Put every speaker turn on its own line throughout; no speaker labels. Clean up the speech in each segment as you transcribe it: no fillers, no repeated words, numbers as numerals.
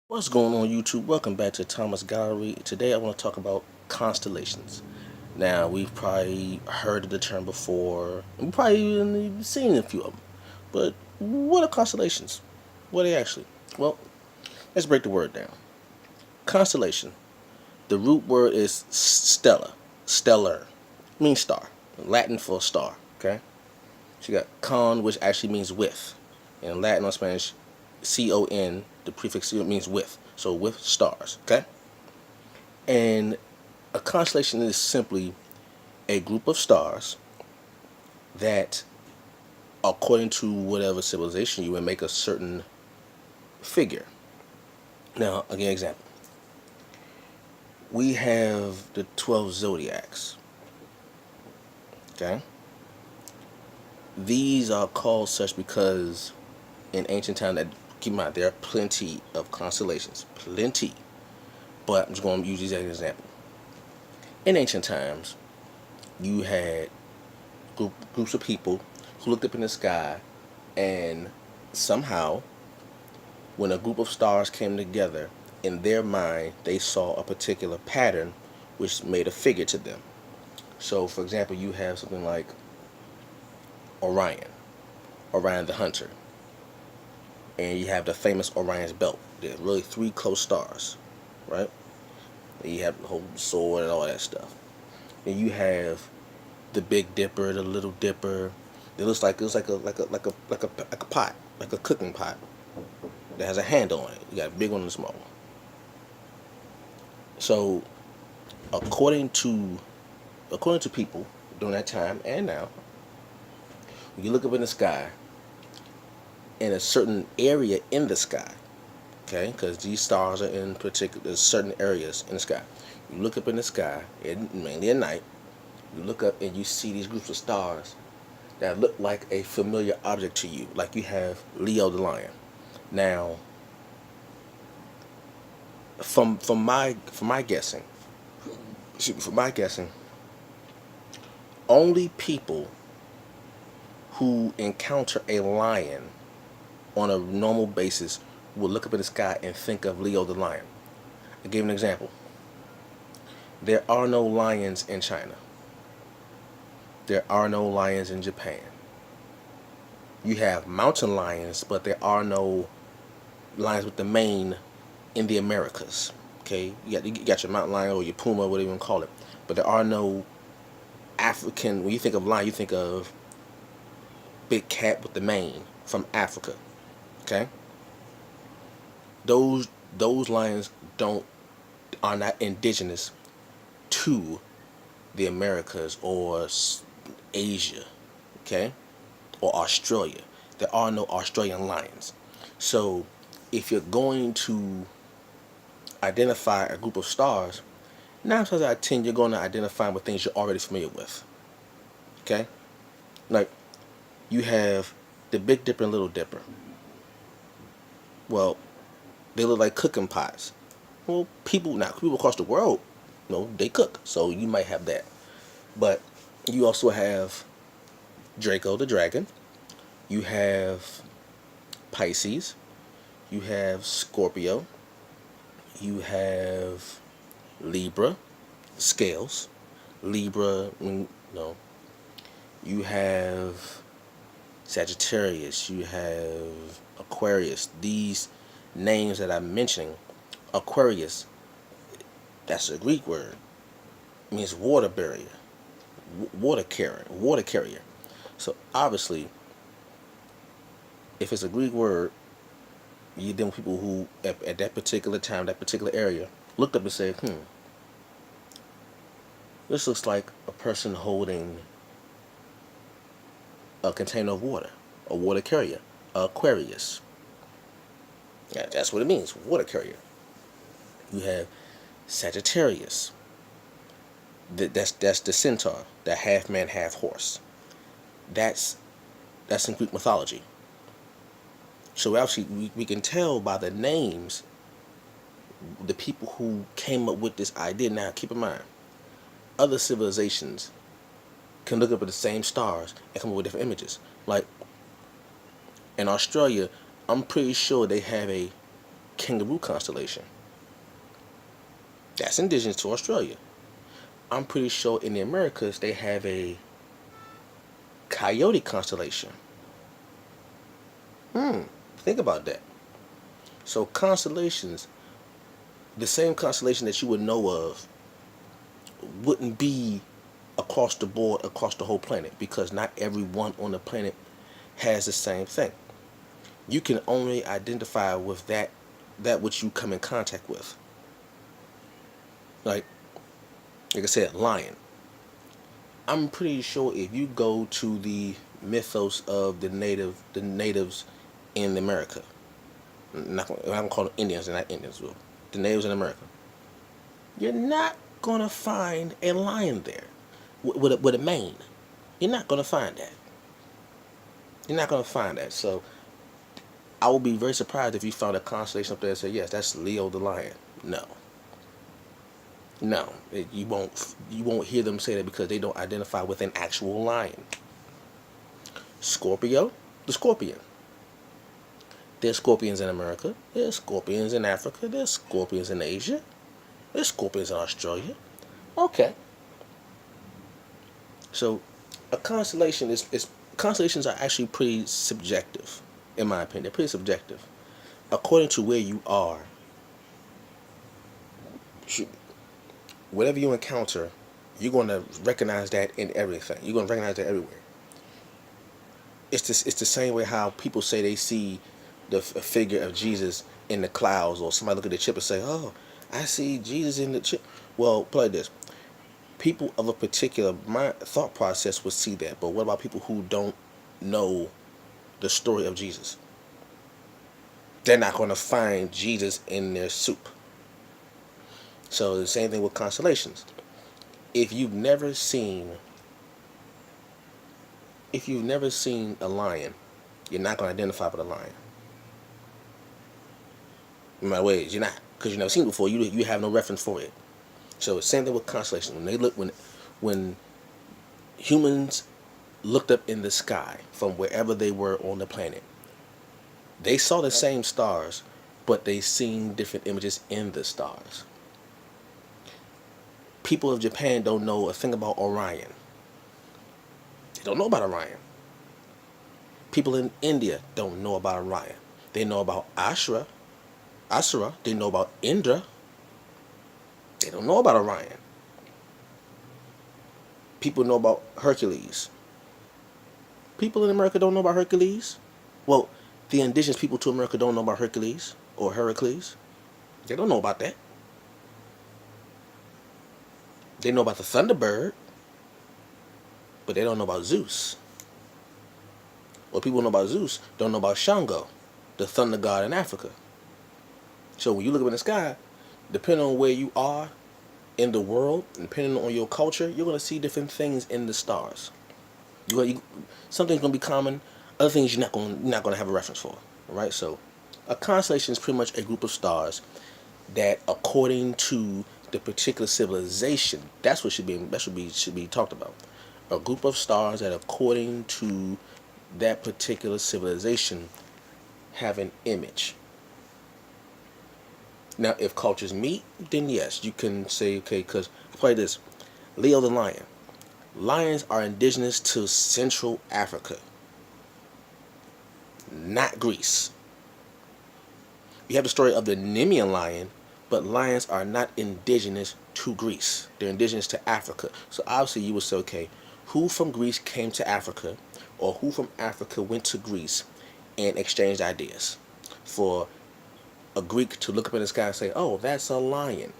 What's going on YouTube? Welcome back to Thomas Gallery. Today I want to talk about constellations. Now we've probably heard of the term before, and we've probably even seen a few of them. But what are constellations? What are they actually? Well, let's break the word down. Constellation. The root word is stella. Stellar. Means star. Latin for star. Okay? So you got con, which actually means with. In Latin or Spanish, con, the prefix means with. So with stars, okay? And a constellation is simply a group of stars that, according to whatever civilization you would make a certain figure. Now, again, example. We have the 12 Zodiacs, okay? These are called such because in ancient times, that keep in mind, there are plenty of constellations. Plenty. But I'm just going to use these as an example. In ancient times, you had groups of people who looked up in the sky, and somehow, when a group of stars came together, in their mind, they saw a particular pattern which made a figure to them. So, for example, you have something like Orion, Orion the Hunter, and you have the famous Orion's Belt. There's really three close stars, right? And you have the whole sword and all that stuff. And you have the Big Dipper, the Little Dipper. It looks like a pot, like a cooking pot that has a handle on it. You got a big one and a small one. So, according to people during that time and now, when you look up in the sky, in a certain area in the sky, okay, because these stars are in particular certain areas in the sky. You look up in the sky, mainly at night. You look up and you see these groups of stars that look like a familiar object to you. Like you have Leo the lion. Now, from my guessing, only people who encounter a lion on a normal basis will look up in the sky and think of Leo the lion. I give an example. There are no lions in China. There are no lions in Japan. You have mountain lions, but there are no lions with the mane in the Americas. Okay, you got your mountain lion or your puma, whatever you want to call it, but there are no African. When you think of lion, you think of big cat with the mane from Africa. Okay, those lions don't are not indigenous to the Americas or Asia, okay, or Australia. There are no Australian lions. So if you're going to identify a group of stars, 9 times out of 10 you're going to identify with things you're already familiar with. Okay, like you have the Big Dipper and Little Dipper. Well, they look like cooking pots. Well, people across the world, they cook, so you might have that. But you also have Draco the dragon. You have Pisces. You have Scorpio. You have Libra, scales. Libra, you have Sagittarius. You have Aquarius. These names that I'm mentioning, Aquarius, that's a Greek word. It means water barrier, water carrier. So obviously, if it's a Greek word, you dealing with people who, at that particular time, that particular area, looked up and said, this looks like a person holding a container of water, a water carrier, Aquarius. Yeah, that's what it means, water carrier. You have Sagittarius. That's the centaur, the half man, half horse. That's in Greek mythology. So actually, we can tell by the names the people who came up with this idea. Now, keep in mind, other civilizations can look up at the same stars and come up with different images. Like in Australia, I'm pretty sure they have a kangaroo constellation. That's indigenous to Australia. I'm pretty sure in the Americas they have a coyote constellation. Think about that. So constellations, the same constellation that you would know of, wouldn't be across the board, across the whole planet, because not everyone on the planet has the same thing. You can only identify with that which you come in contact with. Like I said, lion. I'm pretty sure if you go to the mythos of the natives in America, I'm not gonna call them Indians, they're not Indians, well, the natives in America, you're not gonna find a lion there with a mane. You're not gonna find that. You're not gonna find that. So I would be very surprised if you found a constellation up there and said, yes, that's Leo the lion. No. No, you won't hear them say that because they don't identify with an actual lion. Scorpio, the scorpion. There's scorpions in America. There's scorpions in Africa. There's scorpions in Asia. There's scorpions in Australia. Okay. So a constellation is constellations are actually pretty subjective, in my opinion. They're pretty subjective. According to where you are, whatever you encounter, you're going to recognize that in everything. You're going to recognize that everywhere. It's the same way how people say they see the figure of Jesus in the clouds, or somebody look at the chip and say, "Oh, I see Jesus in the chip." Well, play this. People of a particular thought process would see that, but what about people who don't know the story of Jesus? They're not going to find Jesus in their soup. So the same thing with constellations. If you've never seen a lion, you're not going to identify with a lion. In my ways, you're not, because you've never seen it before. You have no reference for it. So same thing with constellations. When humans looked up in the sky from wherever they were on the planet, they saw the same stars, but they seen different images in the stars. People of Japan don't know a thing about Orion. They don't know about Orion. People in India don't know about Orion. They know about Asura. They know about Indra. They don't know about Orion. People know about Hercules. People in America don't know about Hercules. Well, the indigenous people to America don't know about Hercules or Heracles. They don't know about that. They know about the Thunderbird, but they don't know about Zeus. Well, people know about Zeus don't know about Shango, the thunder god in Africa. So when you look up in the sky, depending on where you are in the world, depending on your culture, you're going to see different things in the stars. Something's going to be common, other things you're not going to have a reference for. Right? So a constellation is pretty much a group of stars that, according to the particular civilization, that's what should be talked about. A group of stars that, according to that particular civilization, have an image. Now, if cultures meet, then yes, you can say, okay, because play this. Leo the lion. Lions are indigenous to Central Africa, not Greece. You have the story of the Nemean lion, but lions are not indigenous to Greece. They're indigenous to Africa. So obviously you would say, okay, who from Greece came to Africa, or who from Africa went to Greece and exchanged ideas for a Greek to look up in the sky and say, oh, that's a lion.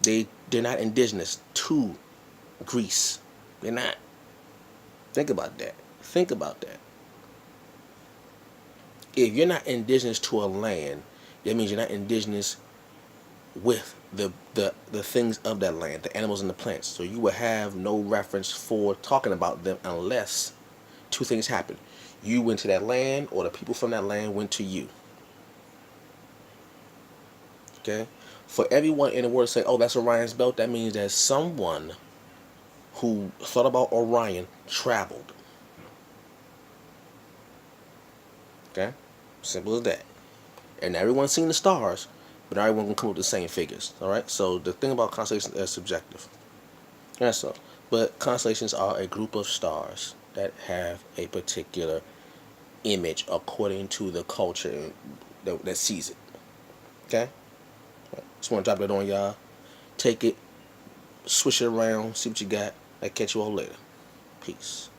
They're not indigenous to Greece. They're not. Think about that. Think about that. If you're not indigenous to a land, that means you're not indigenous with the things of that land, the animals and the plants. So you will have no reference for talking about them unless two things happen. You went to that land, or the people from that land went to you. Okay? For everyone in the world to say, oh, that's Orion's belt, that means that someone who thought about Orion traveled. Okay? Simple as that. and everyone's seen the stars, but not everyone can come up with the same figures. All right. So the thing about constellations is subjective. That's all. But constellations are a group of stars that have a particular image according to the culture that sees it. Okay. Just want to drop that on y'all. Take it, swish it around, see what you got. I catch you all later. Peace.